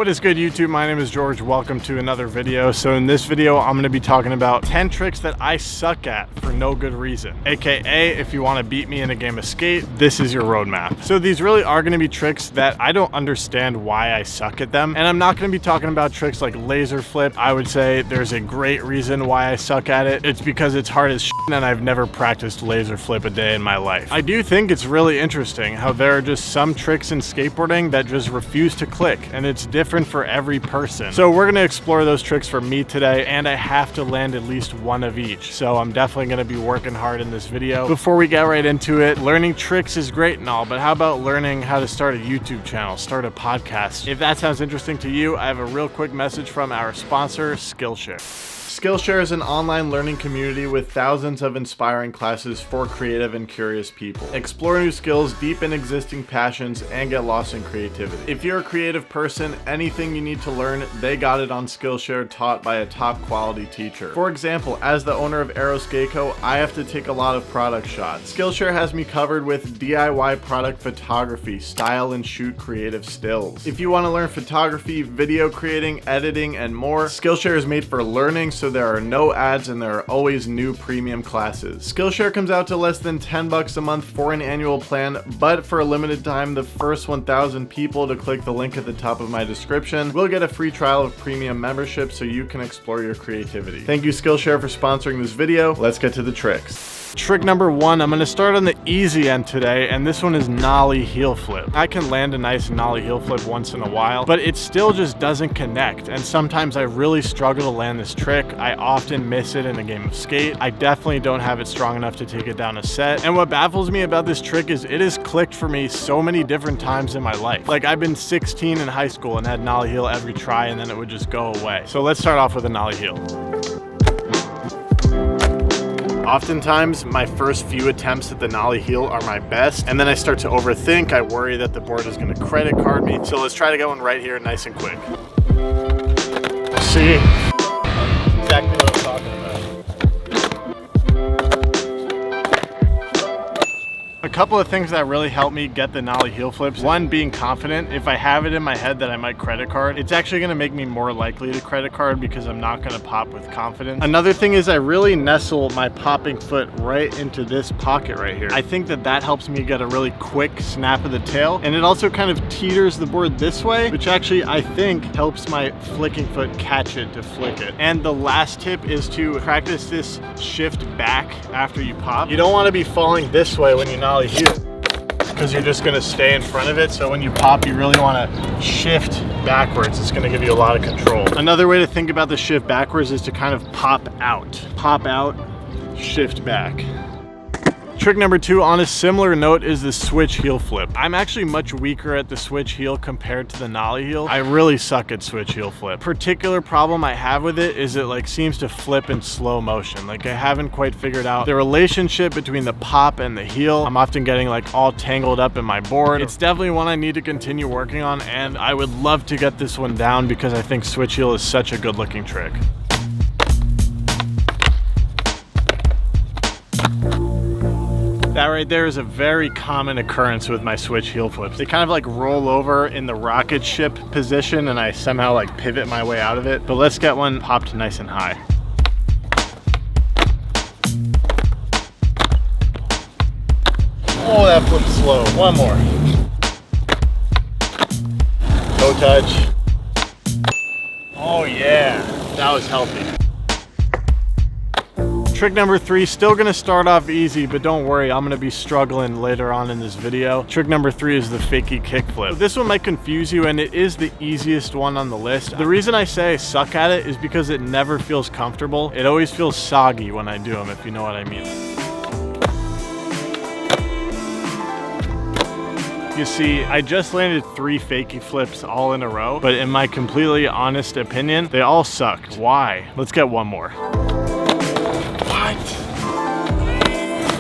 What is good, YouTube? My name is George. Welcome to another video. So in this video, I'm going to be talking about 10 tricks that I suck at for no good reason. AKA, if you want to beat me in a game of skate, this is your roadmap. So these really are going to be tricks that I don't understand why I suck at them. And I'm not going to be talking about tricks like laser flip. I would say there's a great reason why I suck at it. It's because it's hard as shit and I've never practiced laser flip a day in my life. I do think it's really interesting how there are just some tricks in skateboarding that just refuse to click, and it's different for every person. So we're gonna explore those tricks for me today, and I have to land at least one of each. So I'm definitely gonna be working hard in this video. Before we get right into it, learning tricks is great and all, but how about learning how to start a YouTube channel, start a podcast? If that sounds interesting to you, I have a real quick message from our sponsor, Skillshare. Skillshare is an online learning community with thousands of inspiring classes for creative and curious people. Explore new skills, deepen existing passions, and get lost in creativity. If you're a creative person, anything you need to learn, they got it on Skillshare, taught by a top quality teacher. For example, as the owner of 𝑜𝓉𝒽𝒄𝒻, I have to take a lot of product shots. Skillshare has me covered with DIY product photography, style and shoot creative stills. If you want to learn photography, video creating, editing, and more, Skillshare is made for learning, so there are no ads and there are always new premium classes. Skillshare comes out to less than 10 bucks a month for an annual plan, but for a limited time, the first 1,000 people to click the link at the top of my description will get a free trial of premium membership so you can explore your creativity. Thank you, Skillshare, for sponsoring this video. Let's get to the tricks. Trick number one, I'm going to start on the easy end today, and this one is nollie heel flip. I can land a nice nollie heel flip once in a while, but it still just doesn't connect, and sometimes I really struggle to land this trick. I often miss it in a game of skate. I definitely don't have it strong enough to take it down a set, and what baffles me about this trick is it has clicked for me so many different times in my life. Like, I've been 16 in high school and had nollie heel every try, and then it would just go away. So let's start off with a nollie heel. Oftentimes, my first few attempts at the nollie heel are my best, and then I start to overthink. I worry that the board is going to credit card me. So let's try to get one right here, nice and quick. See? Exactly what I'm talking about. A couple of things that really help me get the nollie heel flips. One, being confident. If I have it in my head that I might credit card, it's actually gonna make me more likely to credit card because I'm not gonna pop with confidence. Another thing is I really nestle my popping foot right into this pocket right here. I think that that helps me get a really quick snap of the tail, and it also kind of teeters the board this way, which actually I think helps my flicking foot catch it to flick it. And the last tip is to practice this shift back after you pop. You don't wanna be falling this way when you nollie heel, because you're just going to stay in front of it. So when you pop, you really want to shift backwards. It's going to give you a lot of control. Another way to think about the shift backwards is to kind of pop out, shift back. Trick number two, on a similar note, is the switch heel flip. I'm actually much weaker at the switch heel compared to the nollie heel. I really suck at switch heel flip. Particular problem I have with it is it like seems to flip in slow motion. Like, I haven't quite figured out the relationship between the pop and the heel. I'm often getting like all tangled up in my board. It's definitely one I need to continue working on, and I would love to get this one down because I think switch heel is such a good looking trick. That right there is a very common occurrence with my switch heel flips. They kind of like roll over in the rocket ship position, and I somehow like pivot my way out of it. But let's get one popped nice and high. Oh, that flipped slow. One more. Toe touch. Oh yeah, that was healthy. Trick number three, still gonna start off easy, but don't worry, I'm gonna be struggling later on in this video. Trick number three is the fakie kickflip. This one might confuse you, and it is the easiest one on the list. The reason I say I suck at it is because it never feels comfortable. It always feels soggy when I do them, if you know what I mean. You see, I just landed 3 fakie flips all in a row, but in my completely honest opinion, they all sucked. Why? Let's get one more.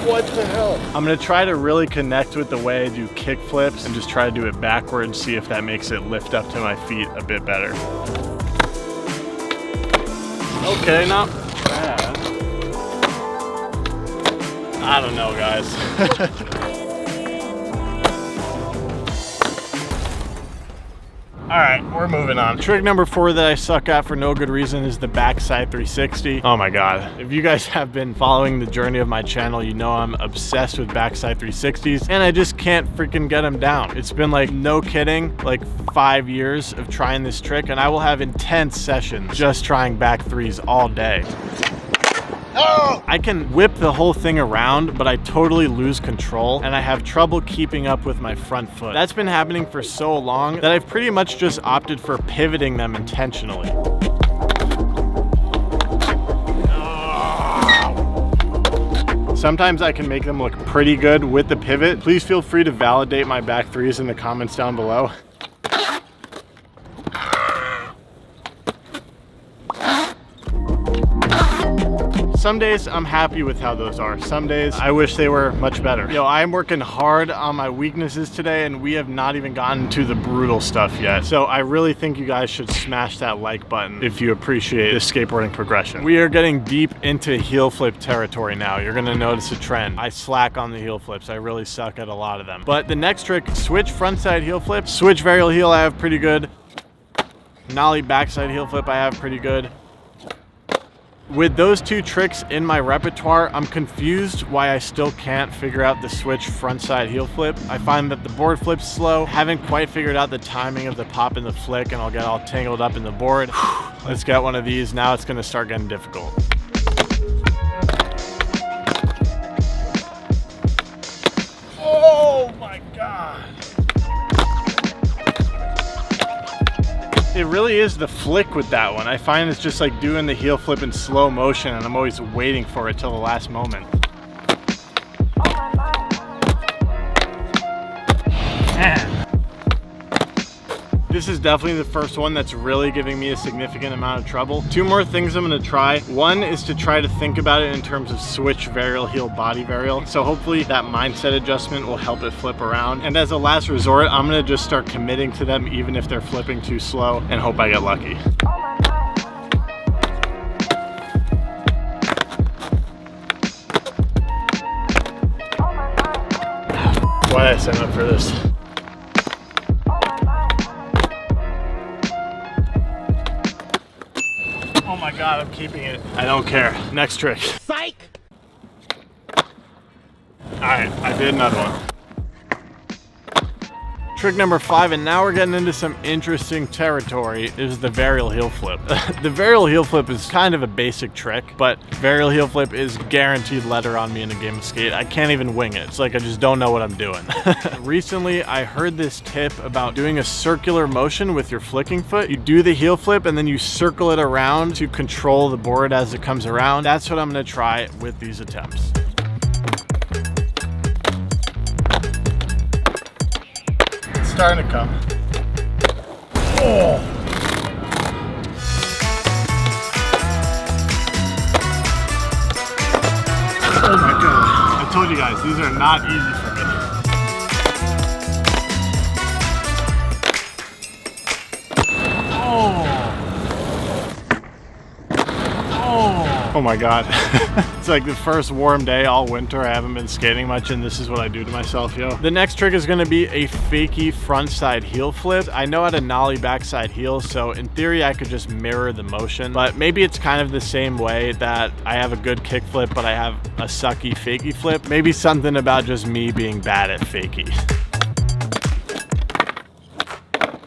What the hell? I'm gonna try to really connect with the way I do kick flips and just try to do it backwards, see if that makes it lift up to my feet a bit better. Okay, not bad. I don't know, guys. All right, we're moving on. Trick number 4 that I suck at for no good reason is the backside 360. Oh my God. If you guys have been following the journey of my channel, you know I'm obsessed with backside 360s and I just can't freaking get them down. It's been like, no kidding, like 5 years of trying this trick, and I will have intense sessions just trying back threes all day. Oh! I can whip the whole thing around, but I totally lose control and I have trouble keeping up with my front foot. That's been happening for so long that I've pretty much just opted for pivoting them intentionally. Sometimes I can make them look pretty good with the pivot. Please feel free to validate my back threes in the comments down below. Some days I'm happy with how those are. Some days I wish they were much better. Yo, I'm working hard on my weaknesses today and we have not even gotten to the brutal stuff yet. So I really think you guys should smash that like button if you appreciate this skateboarding progression. We are getting deep into heel flip territory now. You're gonna notice a trend. I slack on the heel flips. I really suck at a lot of them. But the next trick, switch frontside heel flip, switch varial heel, I have pretty good. Nollie backside heel flip, I have pretty good. With those 2 tricks in my repertoire, I'm confused why I still can't figure out the switch frontside heel flip. I find that the board flip's slow, haven't quite figured out the timing of the pop and the flick, and I'll get all tangled up in the board. Let's get one of these. Now it's gonna start getting difficult. Oh my God. It really is the flick with that one. I find it's just like doing the heel flip in slow motion and I'm always waiting for it till the last moment. Man. This is definitely the first one that's really giving me a significant amount of trouble. 2 more things I'm gonna try. One is to try to think about it in terms of switch varial heel body varial. So hopefully that mindset adjustment will help it flip around. And as a last resort, I'm gonna just start committing to them even if they're flipping too slow and hope I get lucky. Why did I sign up for this? Oh my God, I'm keeping it. I don't care. Next trick. Psych! All right, I did another one. Trick number 5, and now we're getting into some interesting territory, is the varial heel flip. The varial heel flip is kind of a basic trick, but varial heel flip is guaranteed letter on me in a game of skate. I can't even wing it. It's like I just don't know what I'm doing. Recently, I heard this tip about doing a circular motion with your flicking foot. You do the heel flip and then you circle it around to control the board as it comes around. That's what I'm gonna try with these attempts. Starting to come. Oh. Oh my God. I told you guys, these are not easy for me. Oh. Oh. Oh my God. It's like the first warm day all winter. I haven't been skating much and this is what I do to myself, yo. The next trick is gonna be a fakie frontside heel flip. I know how to nollie backside heel, so in theory I could just mirror the motion, but maybe it's kind of the same way that I have a good kick flip, but I have a sucky fakie flip. Maybe something about just me being bad at fakie.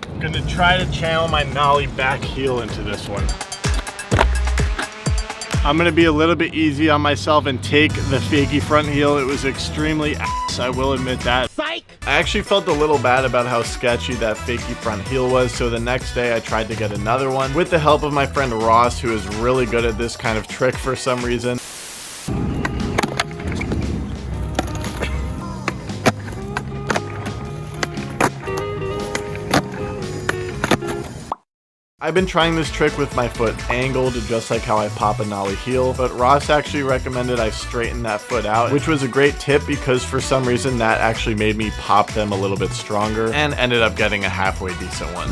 I'm gonna try to channel my nollie back heel into this one. I'm gonna be a little bit easy on myself and take the fakie front heel. It was extremely ass, I will admit that. Psych! I actually felt a little bad about how sketchy that fakie front heel was, so the next day I tried to get another one with the help of my friend Ross, who is really good at this kind of trick for some reason. I've been trying this trick with my foot angled, just like how I pop a nollie heel, but Ross actually recommended I straighten that foot out, which was a great tip because for some reason that actually made me pop them a little bit stronger and ended up getting a halfway decent one.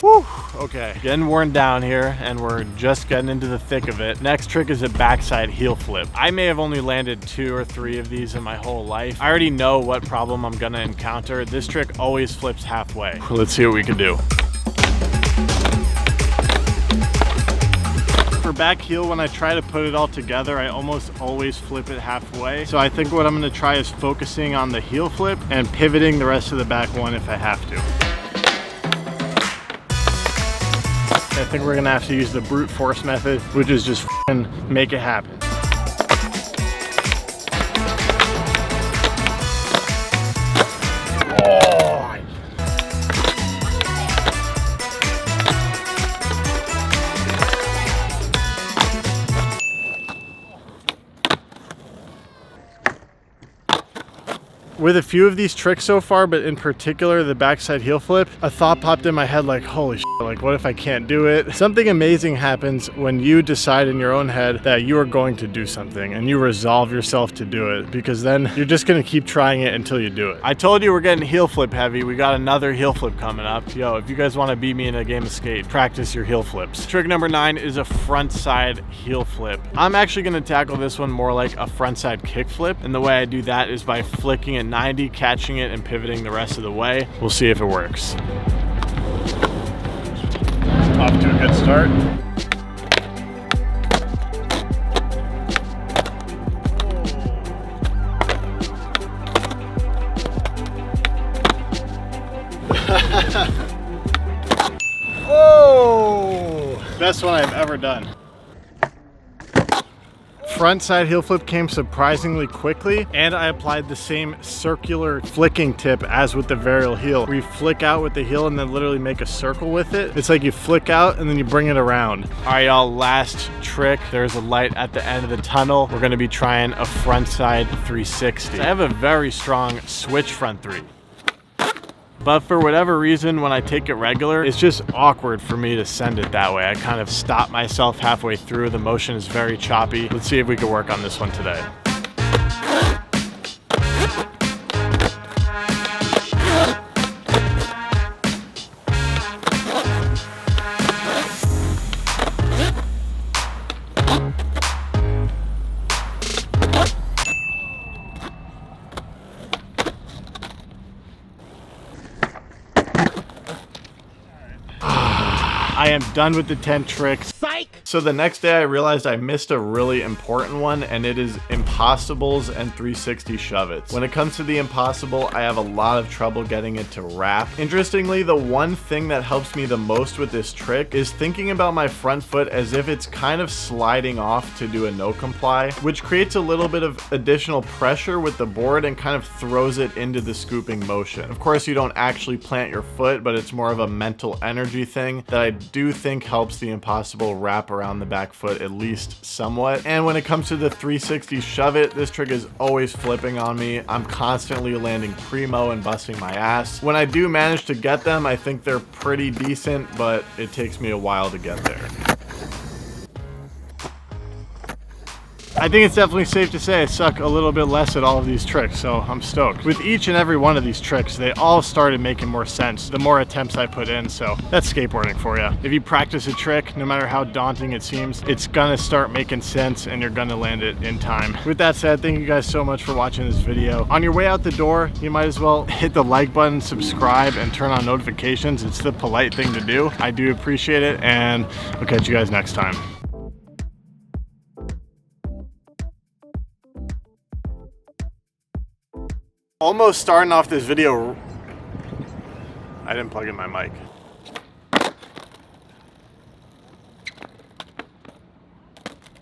Whew. Okay, getting worn down here and we're just getting into the thick of it. Next trick is a backside heel flip. I may have only landed 2 or 3 of these in my whole life. I already know what problem I'm gonna encounter. This trick always flips halfway. Let's see what we can do. For back heel, when I try to put it all together, I almost always flip it halfway. So I think what I'm gonna try is focusing on the heel flip and pivoting the rest of the back one if I have to. I think we're gonna have to use the brute force method, which is just f***ing make it happen. With a few of these tricks so far, but in particular the backside heel flip, a thought popped in my head like, holy shit, like what if I can't do it? Something amazing happens when you decide in your own head that you are going to do something and you resolve yourself to do it, because then you're just gonna keep trying it until you do it. I told you we're getting heel flip heavy. We got another heel flip coming up. Yo, if you guys wanna beat me in a game of skate, practice your heel flips. Trick number 9 is a front side heel flip. I'm actually gonna tackle this one more like a front side kick flip, and the way I do that is by flicking it 90, catching it and pivoting the rest of the way. We'll see if it works. Off to a good start. Oh! Best one I've ever done. Front side heel flip came surprisingly quickly, and I applied the same circular flicking tip as with the varial heel, where you flick out with the heel and then literally make a circle with it. It's like you flick out and then you bring it around. All right, y'all, last trick. There's a light at the end of the tunnel. We're gonna be trying a front side 360. I have a very strong switch front 3. But for whatever reason, when I take it regular, it's just awkward for me to send it that way. I kind of stop myself halfway through. The motion is very choppy. Let's see if we can work on this one today. I am done with the 10 tricks. Psych! So the next day I realized I missed a really important one, and it is impossibles and 360 shove-its. When it comes to the impossible, I have a lot of trouble getting it to wrap. Interestingly, the one thing that helps me the most with this trick is thinking about my front foot as if it's kind of sliding off to do a no comply, which creates a little bit of additional pressure with the board and kind of throws it into the scooping motion. Of course, you don't actually plant your foot, but it's more of a mental energy thing that I do think helps the impossible wrap around the back foot at least somewhat. And when it comes to the 360 shove it, this trick is always flipping on me. I'm constantly landing primo and busting my ass. When I do manage to get them, I think they're pretty decent, but it takes me a while to get there. I think it's definitely safe to say I suck a little bit less at all of these tricks, so I'm stoked. With each and every one of these tricks, they all started making more sense the more attempts I put in, so that's skateboarding for you. If you practice a trick, no matter how daunting it seems, it's gonna start making sense and you're gonna land it in time. With that said, thank you guys so much for watching this video. On your way out the door, you might as well hit the like button, subscribe, and turn on notifications. It's the polite thing to do. I do appreciate it, and I'll catch you guys next time. Almost starting off this video, I didn't plug in my mic.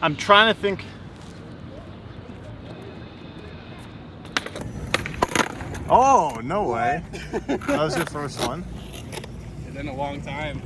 I'm trying to think. Oh, no way. That was your first one? It's been a long time.